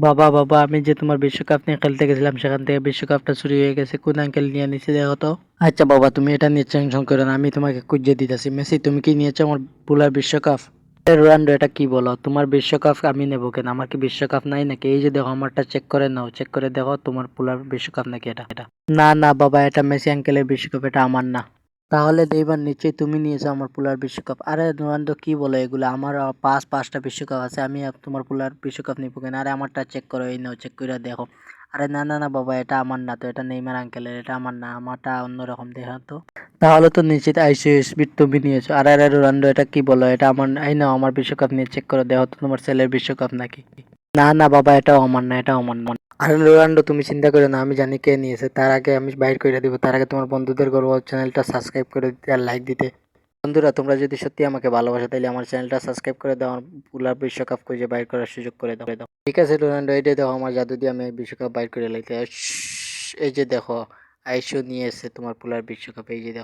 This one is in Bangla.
বাবা বাবা, আমি যে তোমার বিশ্বকাপ নিয়ে খেলতে গেছিলাম সেখান থেকে বিশ্বকাপটা চুরি হয়ে গেছে। কোন আঙ্কেল নিয়ে নিছে দেখো তো। আচ্ছা বাবা, তুমি এটা নিয়ে টেনশন করো না, আমি তোমাকে খুঁজে দিতেছি। মেসি, তুমি কি নিয়েছো আমার পুলার বিশ্বকাপ? রোনাল্ডো, এটা কি বলো? তোমার বিশ্বকাপ আমি নেবো কেন? আমার কি বিশ্বকাপ নাই নাকি? এই যে দেখো, আমারটা চেক করে নাও, চেক করে দেখো তোমার পুলার বিশ্বকাপ নাকি এটা। না না বাবা, এটা মেসি আঙ্কেলের বিশ্বকাপ, এটা আমার না। তাহলে এইবার নিশ্চয়ই তুমি নিয়েছো আমার পুলার বিশ্বকাপ। আরে রোনাল্ডো, কি বলে এগুলো? আমার পাঁচটা বিশ্বকাপ আছে, আমি তোমার পুলার বিশ্বকাপ নিবো কেন? আরে আমারটা চেক করো, এই নাও, চেক করে দেখো। আরে না না না বাবা, এটা আমার না তো, এটা নেইমার আঙ্কেলের, এটা আমার না, আমারটা অন্যরকম দেখা তো। তাহলে তো নিশ্চিত আইসিএস তুমি নিয়েছো। আরে আরে রোনাল্ডো, এটা কি বলো? এটা আমার, এই নাও আমার বিশ্বকাপ নিয়ে চেক করে দেখো তো তোমার ছেলের বিশ্বকাপ নাকি। না না বাবা, এটাও আমার না, এটাও আমার না। আরে রোনাল্ডো, তুমি চিন্তা করো না, আমি জানি কে নিয়েছে। তার আগে আমি বাইর করে দিব, তার আগে তোমার বন্ধুদের গর্ব চ্যানেলটা সাবস্ক্রাইব করে দিতে আর লাইক দিতে। বন্ধুরা, তোমরা যদি সত্যি আমাকে ভালোবাসো তাহলে আমার চ্যানেলটা সাবস্ক্রাইব করে দাও, আমার পুলার বিশ্বকাপ খুঁজে বাইর করার সুযোগ করে দাও। ঠিক আছে রোনাল্ডো, এই যে দেখো আমার জাদু দিয়ে আমি বিশ্বকাপ বাইর করে লাইতে। এই যে দেখো, আইসো নিয়ে এসেছে তোমার পুলার বিশ্বকাপ, এই যে দেখো।